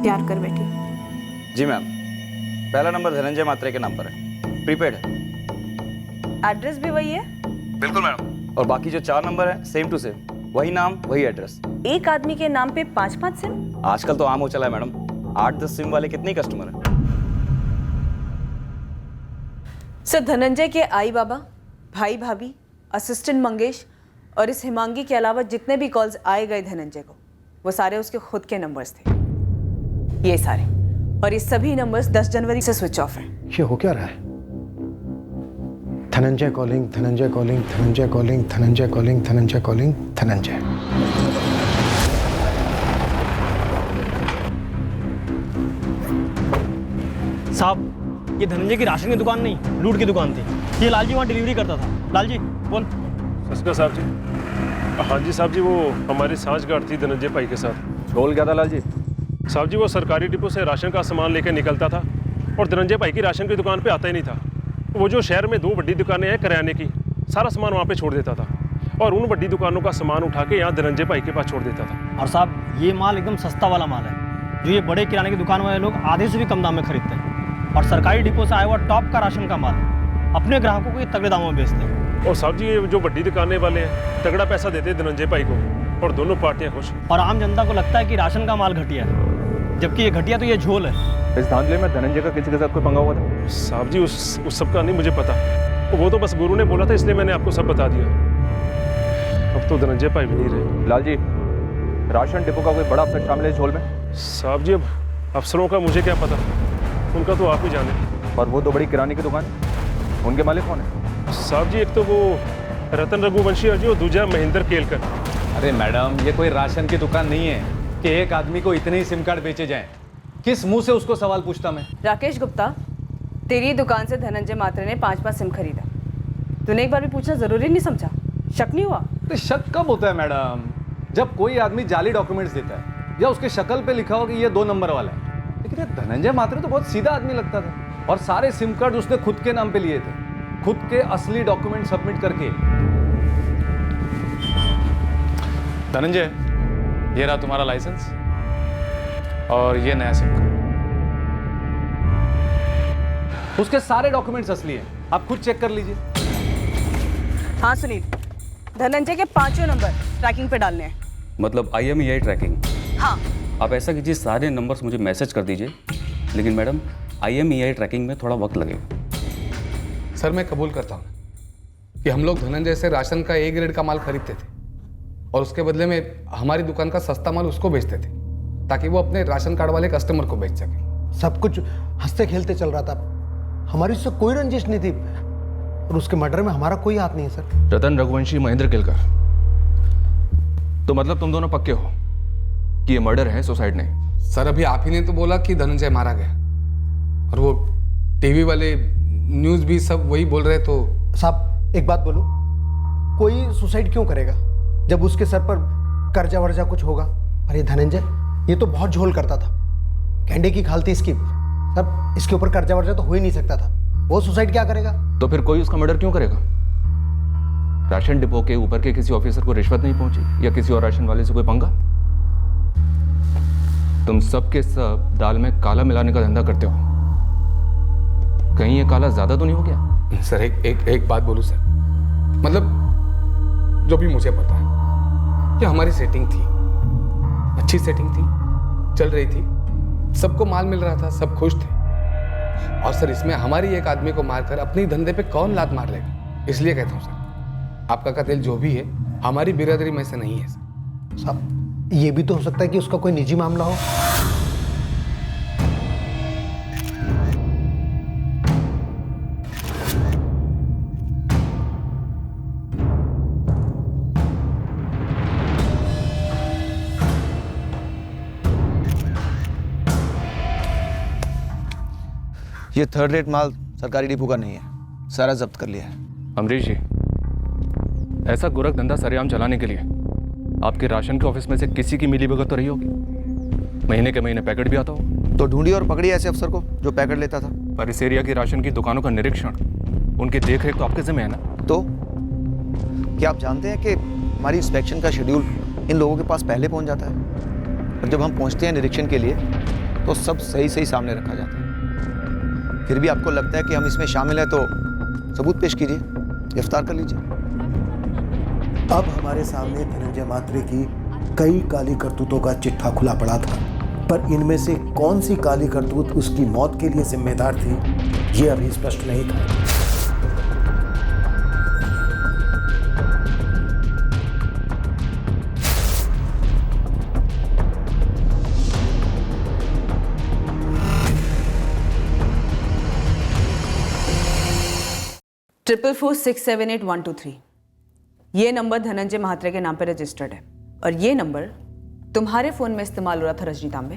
G: प्यार कर बैठी।
Q: जी मैम, पहला नंबर धनंजय म्हात्रे के नाम पर है, प्रीपेड है।
G: एड्रेस भी वही है?
Q: बिल्कुल मैडम, और बाकी जो 4 नंबर है सेम टू सेम। वही नाम वही एड्रेस।
H: एक आदमी के नाम पे 5-5 सिम?
Q: आजकल तो आम हो चला है मैडम, 8-10 सिम वाले कितने कस्टमर हैं।
G: सर, धनंजय के आई बाबा, भाई भाभी, असिस्टेंट मंगेश और इस हिमांगी के अलावा जितने भी कॉल्स आए गए धनंजय को, वो सारे उसके खुद के नंबर्स थे। ये सारे, और ये सभी नंबर्स 10 जनवरी से स्विच ऑफ हैं।
L: ये हो क्या रहा है? Dhananjay calling, Dhananjay calling, Dhananjay calling, Dhananjay calling, Dhananjay calling, Dhananjay.
R: साहब, ये धनंजय की राशन की दुकान नहीं, लूट की दुकान थी। ये लालजी वहाँ डिलीवरी करता था। लालजी बोल।
S: सस्का साहब जी। हाँ जी साहब जी, वो हमारी सांठगांठ थी धनंजय भाई के साथ।
B: बोल क्या था लालजी?
S: साहब जी, वो सरकारी डिपो से राशन का सामान लेकर निकलता था और धनंजय भाई की राशन की दुकान पे आता ही नहीं था। वो जो शहर में 2 बड़ी दुकानें हैं किराने की, सारा सामान वहाँ पे छोड़ देता था और उन बड़ी दुकानों का सामान उठा के यहाँ धनंजय भाई के पास छोड़ देता था।
R: और साहब, ये माल एकदम सस्ता वाला माल है, जो ये बड़े किराने की दुकान वाले लोग आधे से भी कम दाम में खरीदते हैं। और सरकारी डिपो से आया हुआ टॉप का राशन का माल अपने ग्राहकों को ये तगड़े दामों में बेचते हैं।
S: और साहब जी, ये जो बड़ी दुकानें वाले हैं तगड़ा पैसा देते हैं धनंजय भाई को और दोनों पार्टियाँ खुश।
R: और आम जनता को लगता है कि राशन का माल घटिया है, जबकि ये घटिया तो ये झोल है।
B: इस धांधले में धनंजय का किसी के साथ कोई पंगा हुआ था?
S: साहब जी, उस सब का नहीं मुझे पता, वो तो बस गुरु ने बोला था इसलिए मैंने आपको सब बता दिया। अब तो धनंजय भाई भी नहीं रहे।
B: लालजी, राशन डिपो का कोई बड़ा अफसर शामिल है झोल में?
S: साहब जी, अब अफसरों का मुझे क्या पता, उनका तो आप ही जाने।
B: और वो 2 बड़ी किराने की दुकान, उनके मालिक कौन है?
S: साहब जी, एक तो वो रतन रघुवंशी और जो दूसरा महेंद्र केलकर।
N: अरे मैडम, ये कोई राशन की दुकान नहीं है कि एक आदमी को इतने ही सिम कार्ड बेचे जाएं। किस मुंह से उसको सवाल पूछता मैं?
G: राकेश गुप्ता, तेरी दुकान से धनंजय मात्रे ने 5-5 सिम खरीदा। तूने एक बार भी पूछना जरूरी नहीं समझा? शक नहीं हुआ?
N: तो शक कब होता है मैडम? जब कोई आदमी जाली डॉक्यूमेंट्स देता है या उसके शक्ल पे लिखा हो कि ये 2 नंबर वाला है। लेकिन ये धनंजय मात्रे तो बहुत सीधा आदमी लगता था, और सारे सिम कार्ड उसने खुद के नाम पे लिए थे, खुद के असली डॉक्यूमेंट सबमिट करके।
T: धनंजय, ये रहा तुम्हारा लाइसेंस और ये नया सिम कार्ड।
N: उसके सारे डॉक्यूमेंट्स असली हैं, आप खुद चेक कर लीजिए।
H: हाँ सुनील, धनंजय के 5 नंबर ट्रैकिंग पे डालने हैं।
Q: मतलब IMEI ट्रैकिंग?
H: हाँ।
Q: आप ऐसा कीजिए, सारे नंबर्स मुझे मैसेज कर दीजिए, लेकिन मैडम IMEI ट्रैकिंग में थोड़ा वक्त लगेगा।
T: सर, मैं कबूल करता हूँ कि हम लोग धनंजय से राशन का A ग्रेड का माल खरीदते थे और उसके बदले में हमारी दुकान का सस्ता माल उसको बेचते थे, ताकि वो अपने राशन कार्ड वाले कस्टमर को बेच सके।
L: सब कुछ हंसते खेलते चल रहा था, हमारी उससे कोई रंजिश नहीं थी, और उसके मर्डर में हमारा कोई हाथ नहीं है सर।
B: रतन रघुवंशी, महेंद्र केलकर, तो मतलब तुम दोनों पक्के हो कि ये मर्डर है, सुसाइड नहीं?
T: सर, अभी आप ही ने तो बोला कि धनंजय मारा गया, और वो टीवी वाले न्यूज़ भी सब वही बोल रहे। तो
L: साहब एक बात बोलो, कोई सुसाइड क्यों करेगा जब उसके सर पर कर्जा वर्जा कुछ होगा? अरे धनंजय, ये तो बहुत झोल करता था, कैंडे की खाल थी इसकी। सर, इसके ऊपर कर्जा वर्जा तो हो ही नहीं सकता था, वो सुसाइड क्या करेगा?
B: तो फिर कोई उसका मर्डर क्यों करेगा? राशन डिपो के ऊपर के किसी ऑफिसर को रिश्वत नहीं पहुंची या किसी और राशन वाले से कोई पंगा? तुम सब के सब दाल में काला मिलाने का धंधा करते हो, कहीं ये काला ज्यादा तो नहीं हो गया?
T: सर, एक बात बोलूं सर, मतलब जो भी मुझे पता है कि हमारी सेटिंग थी, अच्छी सेटिंग थी, चल रही थी, सबको माल मिल रहा था, सब खुश थे। और सर, इसमें हमारी एक आदमी को मारकर अपने धंधे पे कौन लात मार लेगा? इसलिए कहता हूँ सर, आपका कत्ल जो भी है हमारी बिरादरी में से नहीं है।
L: साहब, ये भी तो हो सकता है कि उसका कोई निजी मामला हो।
Q: ये 3rd रेट माल सरकारी डिपो का नहीं है, सारा जब्त कर लिया है।
B: अमरीश जी, ऐसा गोरख धंधा सरेआम चलाने के लिए आपके राशन के ऑफिस में से किसी की मिली भगत तो रही होगी? महीने के महीने पैकेट भी आता हो
Q: तो ढूंढी और पकड़ी ऐसे अफसर को जो पैकेट लेता था।
B: पर इस एरिया की राशन की दुकानों का निरीक्षण, उनकी देखरेख तो आपके जिम्मे है ना?
Q: तो क्या आप जानते हैं कि हमारी इंस्पेक्शन का शेड्यूल इन लोगों के पास पहले पहुंच जाता है, और जब हम पहुंचते हैं निरीक्षण के लिए तो सब सही सही सामने रखा जाता है। फिर भी आपको लगता है कि हम इसमें शामिल हैं तो सबूत पेश कीजिए, गिरफ्तार कर लीजिए।
L: अब हमारे सामने धनंजय मात्रे की कई काली करतूतों का चिट्ठा खुला पड़ा था, पर इनमें से कौन सी काली करतूत उसकी मौत के लिए जिम्मेदार थी, ये अभी स्पष्ट नहीं था।
G: ट्रिपल 4678123 ये नंबर धनंजय महात्रे के नाम पर रजिस्टर्ड है और ये नंबर तुम्हारे फोन में इस्तेमाल हो रहा था रजनी तांबे,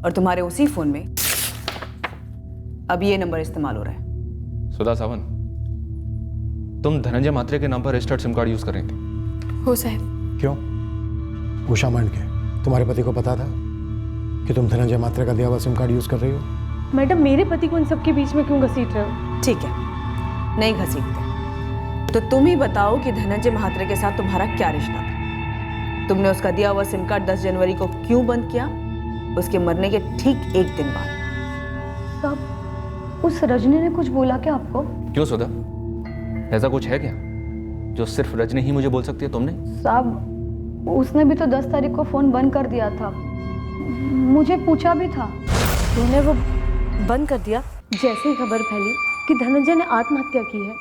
G: और तुम्हारे उसी फोन में अब ये नंबर इस्तेमाल हो रहा है।
B: सुधा सावंत, तुम धनंजय मात्रे के नाम पर रजिस्टर्ड सिम कार्ड यूज कर रही थी?
M: हो साहब।
E: क्यों? उषा मांडके, तुम्हारे पति को पता था कि तुम धनंजय मात्रे का दिया हुआ सिम कार्ड यूज कर रही हो?
M: मैडम, मेरे पति को इन सबके बीच में क्यों घसीट रहे हो?
G: ठीक है, नहीं घसीटते तो तुम ही बताओ कि धनंजय महात्रे के साथ तुम्हारा क्या रिश्ता था? तुमने उसका दिया हुआ सिम कार्ड 10 जनवरी को क्यों बंद किया? उसके मरने के ठीक एक दिन बाद।
M: साहब, उस रजनी ने कुछ बोला क्या आपको?
B: क्यों सुधा, ऐसा कुछ है क्या जो सिर्फ रजनी ही मुझे बोल सकती है? तुमने?
M: साहब, उसने भी तो 10 तारीख को फोन बंद कर दिया था, मुझे पूछा भी था। तूने वो बंद कर दिया? जैसे ही खबर फैली कि धनंजय ने आत्महत्या की है,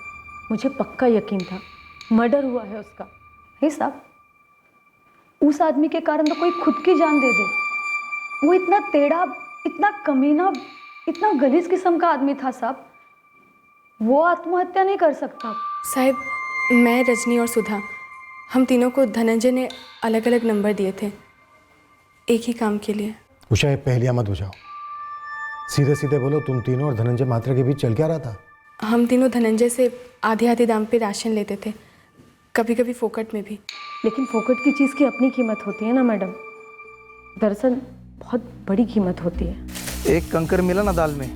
M: मुझे पक्का यकीन था मर्डर हुआ है उसका। हे साहब, उस आदमी के कारण तो कोई खुद की जान दे दे। वो इतना टेढ़ा, इतना कमीना, इतना गलीज किस्म का आदमी था साहब, वो आत्महत्या नहीं कर सकता।
U: साहब, मैं, रजनी और सुधा, हम तीनों को धनंजय ने अलग अलग नंबर दिए थे एक ही काम के लिए।
E: उषा, ये पहेलियां मत बुझाओ, सीधे सीधे बोलो, तुम तीनों और धनंजय मात्रे के बीच चल क्या रहा था?
U: हम तीनों धनंजय से आधे आधे दाम पे राशन लेते थे, कभी कभी फोकट में भी।
M: लेकिन फोकट की चीज़ की अपनी कीमत होती है ना मैडम, दरअसल बहुत बड़ी कीमत होती है।
I: एक कंकर मिला ना दाल में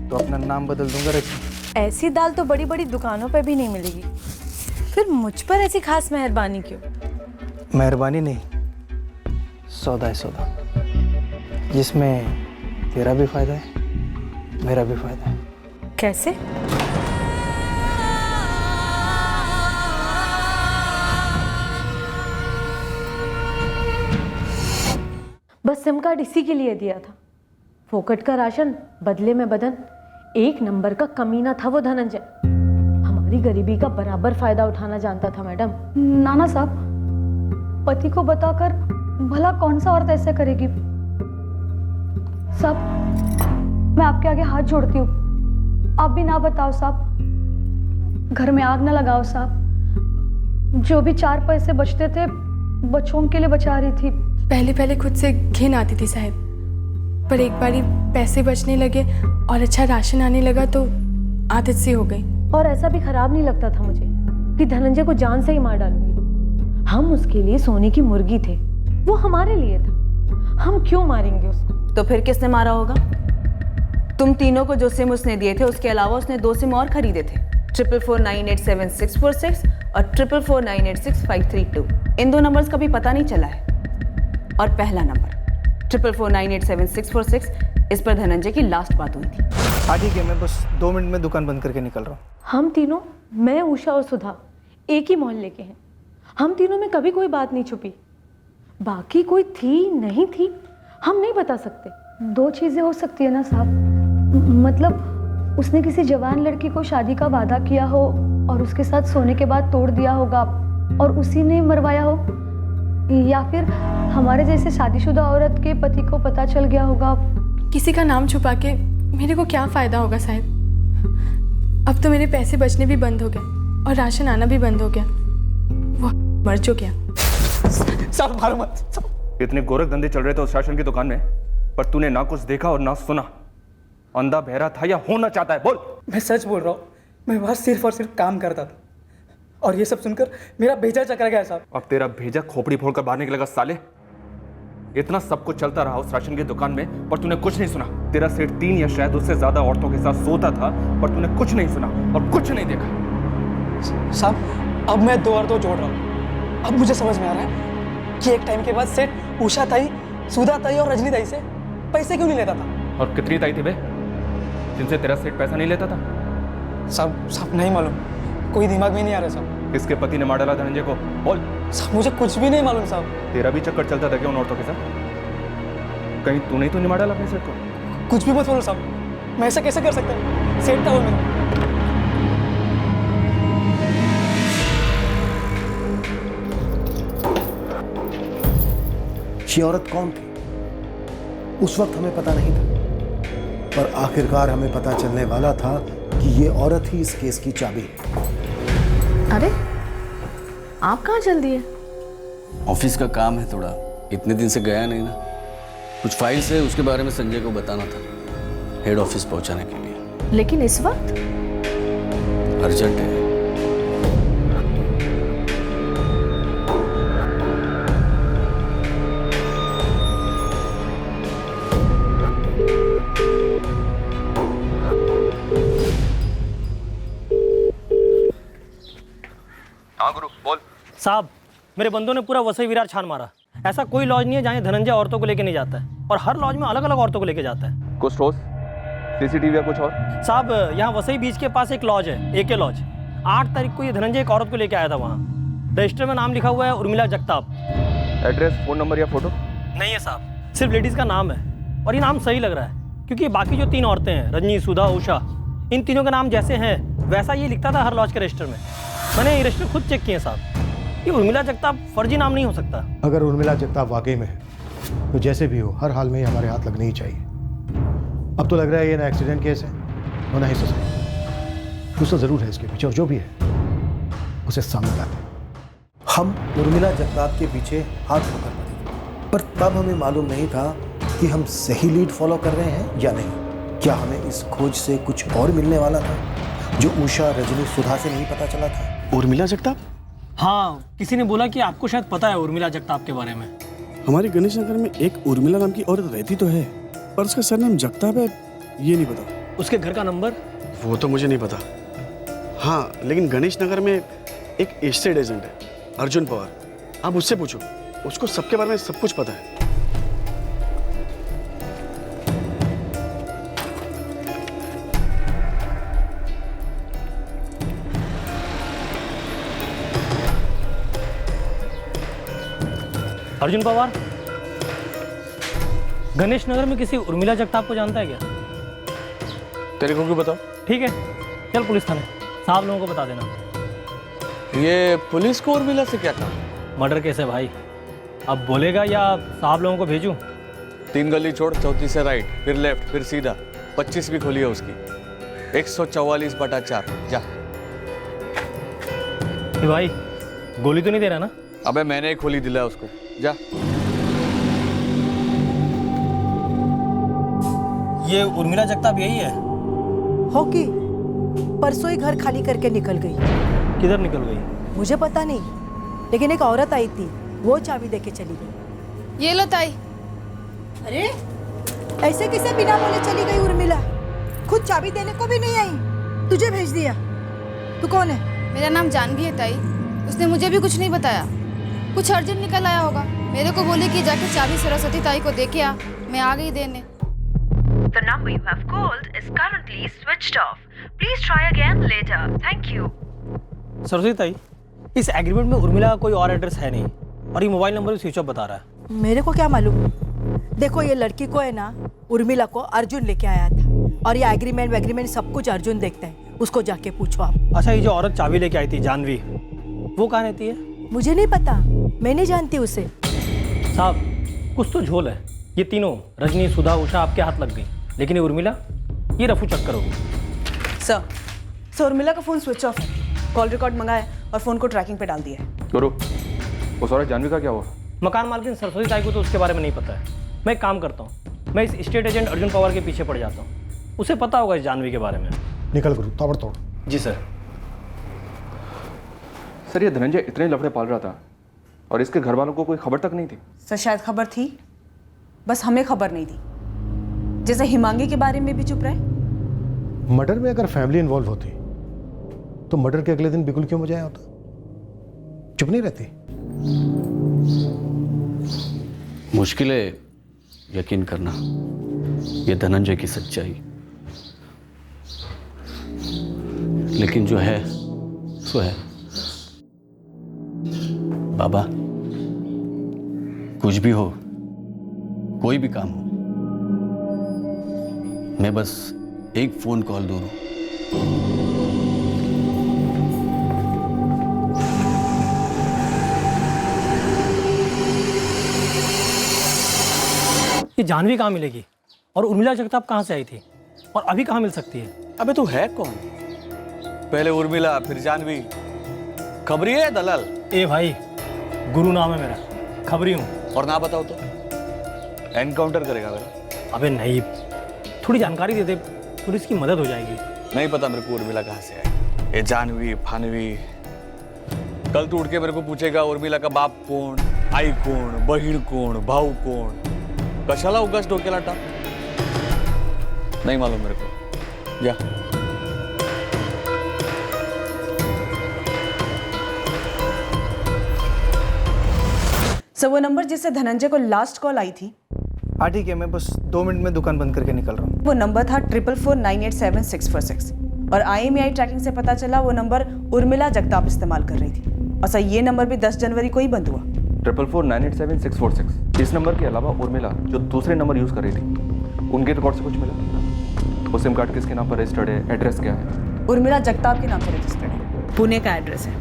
I: तो अपना नाम बदल दूंगा रजनी।
M: ऐसी दाल तो बड़ी बड़ी दुकानों पे भी नहीं मिलेगी, फिर मुझ पर ऐसी खास मेहरबानी क्यों?
I: मेहरबानी नहीं, सौदा है सौदा, जिसमें तेरा भी फायदा है, मेरा भी फायदा है।
M: कैसे? बस सिम कार्ड इसी के लिए दिया था, फोकट का राशन बदले में बदन। एक नंबर का कमीना था वो धनंजय, हमारी गरीबी का बराबर फायदा उठाना जानता था मैडम। नाना साहब, पति को बताकर भला कौन सा औरत ऐसे करेगी? साहब, मैं आपके आगे हाथ जोड़ती हूँ, आप भी ना बताओ साहब, घर में आग ना लगाओ साहब। जो भी 4 पैसे बचते थे बच्चों के लिए बचा रही थी।
U: पहले पहले खुद से घिन आती थी साहब, पर एक बारी पैसे बचने लगे और अच्छा राशन आने लगा तो आदत सी हो गई।
M: और ऐसा भी खराब नहीं लगता था मुझे कि धनंजय को जान से ही मार डालूंगी। हम उसके लिए सोने की मुर्गी थे, वो हमारे लिए था, हम क्यों मारेंगे उसको?
G: तो फिर किसने मारा होगा? तुम तीनों को जो सिम उसने दिए थे उसके अलावा उसने 2 सिम और खरीदे थे, 44498746 और 44498653 इन 2 नंबर्स का भी पता नहीं चला है। और पहला नंबर 44498746, इस पर धनंजय की लास्ट बात हुई थी।
I: हाँ ठीक है, मैं बस 2 मिनट में दुकान बंद करके निकल रहा हूँ।
M: हम तीनों, मैं, उषा और सुधा, एक ही मोहल्ले के हैं। हम तीनों में कभी कोई बात नहीं छुपी। बाकी कोई थी नहीं थी हम नहीं बता सकते। 2 चीज़ें हो सकती है ना साहब, मतलब उसने किसी जवान लड़की को शादी का वादा किया हो और उसके साथ सोने के बाद तोड़ दिया होगा और उसी ने मरवाया हो, या फिर हमारे जैसे शादीशुदा औरत के पति को पता चल गया होगा।
U: किसी का नाम छुपा के मेरे को क्या फ़ायदा होगा साहब? अब तो मेरे पैसे बचने भी बंद हो गए और राशन आना भी बंद हो गया। वो मर जो गया।
I: साहब मारो मत।
B: इतने गोरख धंधे चल रहे थे उस राशन की दुकान में, पर तूने ना कुछ देखा और ना सुना। अंधा बहरा था या होना चाहता है? बोल।
I: मैं सच बोल रहा हूँ, मैं वहाँ सिर्फ और सिर्फ काम करता था और ये सब सुनकर मेरा भेजा चकरा गया साहब।
B: अब तेरा भेजा खोपड़ी फोड़कर बाहर निकलेगा साले। इतना सब कुछ चलता रहा उस राशन की दुकान में, पर तूने कुछ नहीं सुना। तेरा सेठ 3 या शायद उससे ज्यादा औरतों के साथ सोता था, पर तूने कुछ नहीं सुना और कुछ नहीं देखा।
I: साहब, अब मैं 2 और 2 जोड़ रहा हूँ। अब मुझे समझ में आ रहा है कि एक टाइम के बाद सेठ उषा ताई, सुधा ताई और रजनी ताई से पैसे क्यों नहीं लेता था।
B: और कितनी ताई थी बे जिनसे तेरा सेठ पैसा नहीं लेता था?
I: साहब नहीं मालूम, कोई दिमाग में नहीं आ रहा साहब।
B: किसके पति ने मार डाला धनंजय को? बोल।
R: साहब मुझे कुछ भी नहीं मालूम साहब।
B: तेरा भी चक्कर चलता था क्या उन औरतों के साथ? कहीं तू नहीं तो नहीं मार डाला अपने सेठ को?
R: कुछ भी मत बोलो साहब, मैं ऐसा कैसे कर सकता हूँ? सेठ था वो मेरा।
L: ये औरत कौन थी उस वक्त हमें पता नहीं था, पर आखिरकार हमें पता चलने वाला था कि ये औरत ही इस केस की चाबी है।
M: अरे आप कहाँ चल दिए?
C: ऑफिस का काम है थोड़ा, इतने दिन से गया नहीं ना। कुछ फाइल्स है उसके बारे में संजय को बताना था, हेड ऑफिस पहुंचाने के लिए।
M: लेकिन इस वक्त?
C: अर्जेंट है।
B: हाँ गुरु बोल।
R: साहब मेरे बंदों ने पूरा वसई विरार छान मारा। ऐसा कोई लॉज नहीं है जहाँ धनंजय औरतों को लेके नहीं जाता है, और हर लॉज में अलग अलग औरतों को लेके जाता है।
B: कुछ ठोस सीसीटीवी या कुछ और?
R: साहब यहाँ वसई बीच के पास एक लॉज है, एके लॉज। 8 तारीख को ये धनंजय एक औरत को लेके आया था वहाँ। रजिस्टर में नाम लिखा हुआ है Urmila Jagtap.
B: Address, phone number या फोटो?
R: नहीं है साहब, सिर्फ लेडीज का नाम है, और ये नाम सही लग रहा है क्योंकि बाकी जो 3 औरतें हैं, रजनी, सुधा, उषा, इन तीनों के नाम जैसे हैं वैसा ये लिखता था हर लॉज के रजिस्टर में। मैंने ये रजिस्टर खुद चेक किए साहब, ये उर्मिला जगताप फर्जी नाम नहीं हो सकता।
E: अगर उर्मिला जगताप वाकई में है तो जैसे भी हो हर हाल में ये हमारे हाथ लगने ही चाहिए। अब तो लग रहा है ये ना एक्सीडेंट केस है और ना ही सुसाइड। कुछ तो जरूर है इसके पीछे, और जो भी है उसे सामने लाते हैं।
L: हम उर्मिला जगताप के पीछे हाथ पकड़ पड़े, पर तब हमें मालूम नहीं था कि हम सही लीड फॉलो कर रहे हैं या नहीं। क्या हमें इस खोज से कुछ और मिलने वाला था जो उषा, रजनी, सुधा से नहीं पता चला था?
J: उर्मिला जगताप?
R: हाँ, किसी ने बोला कि आपको शायद पता है उर्मिला जगताप के बारे में।
J: हमारे गणेश नगर में एक उर्मिला नाम की औरत रहती तो है, पर उसका सरनाम जगताप है ये नहीं पता।
R: उसके घर का नंबर?
J: वो तो मुझे नहीं पता। हाँ, लेकिन गणेश नगर में एक एस्टेट एजेंट है, अर्जुन पवार। आप उससे पूछो, उसको सबके बारे में सब कुछ पता है।
R: अर्जुन पवार गणेश नगर में किसी उर्मिला जगताप को जानता है क्या?
J: तेरे को क्यों बताओ?
R: ठीक है, चल पुलिस थाने, साहब लोगों को बता देना।
J: ये पुलिस को उर्मिला से क्या काम?
R: मर्डर केस है भाई, अब बोलेगा या साहब लोगों को भेजूं?
J: 3 गली छोड़, चौथी से राइट, फिर लेफ्ट, फिर सीधा। 25 भी खोली है उसकी। 144/4 जा।
R: भाई गोली तो नहीं दे रहा ना?
J: अबे मैंने एक खोली दिला उसको, जा।
R: ये उर्मिला जगताप यही है?
H: होगी, परसों ही घर खाली करके निकल गई।
R: किधर निकल गई?
H: मुझे पता नहीं, लेकिन एक औरत आई थी, वो चाबी देके चली गई।
U: ये लो ताई।
H: अरे ऐसे किसे बिना बोले चली गई उर्मिला? खुद चाबी देने को भी नहीं आई, तुझे भेज दिया। तू कौन है?
U: मेरा नाम जानवी है ताई, उसने मुझे भी कुछ नहीं बताया। कुछ अर्जेंट निकल आया होगा, मेरे को बोले कि जाके चाबी सरस्वती ताई को दे के आ। मैं आ गई देने।
K: The number you have called is currently switched off. Please try again later. Thank you.
R: Saraswati ताई, इस एग्रीमेंट में उर्मिला का कोई और एड्रेस है नहीं, और ये मोबाइल नंबर भी स्विच ऑफ बता रहा है।
H: मेरे को क्या मालूम? देखो ये लड़की को है ना, उर्मिला को अर्जुन लेके आया था, और ये एग्रीमेंट सब कुछ अर्जुन देखता है, उसको जाके पूछो आप।
R: अच्छा, ये जो औरत चाबी लेके आई थी जानवी, वो कहाँ रहती है?
H: मुझे नहीं पता, मैं नहीं जानती उसे।
R: साहब कुछ तो झोल है। ये तीनों रजनी, सुधा, उषा आपके हाथ लग गई, लेकिन ये उर्मिला, ये रफू चक्कर होगी।
G: सर उर्मिला का फोन स्विच ऑफ है, कॉल रिकॉर्ड मंगाया और फोन को ट्रैकिंग पे डाल दिया है।
B: गुरु, उस औरत जानवी का क्या हुआ?
R: मकान मालकिन सरस्वती ताई को तो उसके बारे में नहीं पता है। मैं एक काम करता हूँ, मैं इस स्टेट एजेंट अर्जुन पवार के पीछे पड़ जाता हूँ, उसे पता होगा इस जानवी के बारे में।
E: निकल गुरु, ताबड़तोड़।
R: जी सर।
B: सर ये धनंजय इतने लफड़े पाल रहा था और इसके घर वालों को कोई खबर तक नहीं थी?
G: सर शायद खबर थी, बस हमें खबर नहीं थी। जैसे हिमांगी के बारे में भी चुप रहे।
E: मर्डर में अगर फैमिली इन्वॉल्व होती तो मर्डर के अगले दिन बिल्कुल क्यों बजाया होता? चुप नहीं रहती?
C: मुश्किल है यकीन करना ये धनंजय की सच्चाई, लेकिन जो है सो है। बाबा, कुछ भी हो, कोई भी काम हो, मैं बस एक फोन कॉल दूर हूं।
R: ये जानवी कहाँ मिलेगी और उर्मिला जगताप कहाँ से आई थी और अभी कहाँ मिल सकती है?
J: अबे तू है कौन? पहले उर्मिला फिर जानवी, खबरी है दलाल?
R: ए भाई, गुरु नाम है मेरा, खबरी हूँ।
J: और ना बताओ तो एनकाउंटर करेगा मेरा?
R: अबे नहीं, थोड़ी जानकारी दे दे, पुलिस की मदद हो जाएगी।
J: नहीं पता मेरे को उर्मिला कहाँ से है, ये जानवी फानवी। कल तू उठ के मेरे को पूछेगा उर्मिला का बाप कोण, आई कोण, बहीण कोण, भाऊ कोण, कशाला उगाच डोक्याला टाक? नहीं मालूम मेरे को, जा।
G: सर वो नंबर जिससे धनंजय को लास्ट कॉल आई थी?
I: हाँ ठीक है, मैं बस 2 मिनट में दुकान बंद करके निकल रहा हूँ।
G: वो नंबर था 444987646 और IMEI ट्रैकिंग से पता चला वो नंबर उर्मिला जगताप इस्तेमाल कर रही थी। और सर ये नंबर भी 10 जनवरी को ही बंद हुआ।
B: 444987646 इस नंबर के अलावा उर्मिला जो दूसरे नंबर यूज कर रही थी, उनके रिकॉर्ड से कुछ मिला? वो सिम कार्ड किसके नाम पर रजिस्टर्ड है, एड्रेस क्या है?
G: उर्मिला जगताप के नाम पर रजिस्टर्ड है, पुणे का एड्रेस है।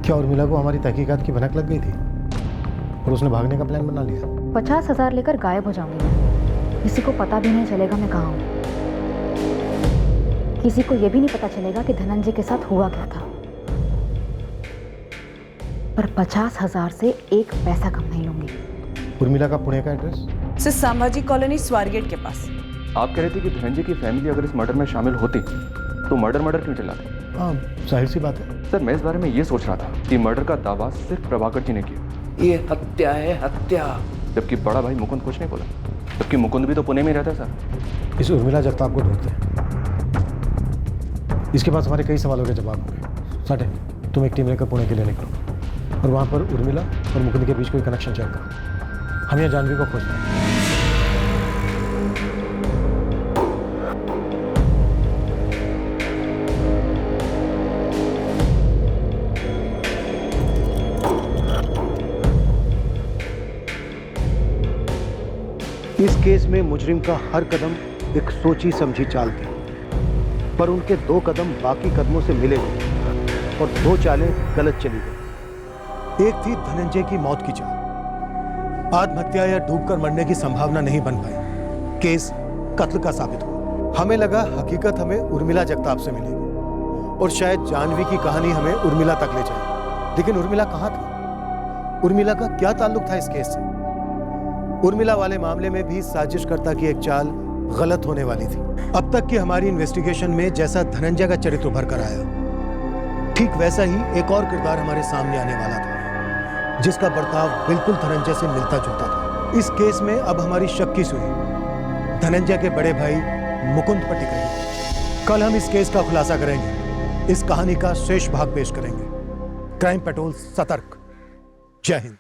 E: क्या उर्मिला को हमारी तहकीकात की भनक लग गई थी और उसने भागने का प्लान बना लिया?
P: 50,000 लेकर गायब हो जाऊंगी मैं, किसी को पता भी नहीं चलेगा मैं कहाँ हूँ। किसी को यह भी नहीं पता चलेगा कि धनंजय के साथ हुआ क्या था। पर 50,000 से एक पैसा कम नहीं लूंगी।
E: उर्मिला का पुणे का address?
G: Sir Sambhaji colony Swargate के पास।
B: आप कह रहे थे कि धनंजय की फैमिली अगर इस मर्डर में शामिल होती तो मर्डर क्यों चिल्लाते?
E: हाँ, जाहिर सी बात है।
B: सर मैं इस बारे में ये सोच रहा था कि मर्डर का दावा सिर्फ प्रभाकर जी ने किया।
D: ये हत्या है, हत्या।
B: जबकि बड़ा भाई मुकुंद कुछ नहीं बोला, जबकि मुकुंद भी तो पुणे में रहता है सर।
E: इस उर्मिला जगताप को ढूंढते हैं, इसके पास हमारे कई सवालों के जवाब होंगे। साठे, तुम एक टीम लेकर पुणे के लिए निकलो और वहाँ पर उर्मिला और मुकुंद के बीच कोई कनेक्शन चेक करो। हम यहाँ जानवी को खोजते हैं।
L: इस केस में मुजरिम का हर कदम एक सोची समझी चाल थी, पर उनके 2 कदम बाकी कदमों से मिले गए और 2 चालें गलत चली गई। एक थी धनंजय की मौत की चाल, आत्महत्या या डूबकर मरने की संभावना नहीं बन पाई, केस कत्ल का साबित हुआ। हमें लगा हकीकत हमें उर्मिला जगताप से मिलेगी और शायद जानवी की कहानी हमें उर्मिला तक ले जाएगी। लेकिन उर्मिला कहाँ थी? उर्मिला का क्या ताल्लुक था इस केस से? उर्मिला वाले मामले में भी साजिशकर्ता की एक चाल गलत होने वाली थी। अब तक की हमारी इन्वेस्टिगेशन में जैसा धनंजय का चरित्र उभर कर आया, ठीक वैसा ही एक और किरदार हमारे सामने आने वाला था, जिसका बर्ताव बिल्कुल धनंजय से मिलता जुलता था। इस केस में अब हमारी शक की सुई धनंजय के बड़े भाई मुकुंद पर टिक रही है। कल हम इस केस का खुलासा करेंगे, इस कहानी का शेष भाग पेश करेंगे। क्राइम पेट्रोल सतर्क। जय हिंद।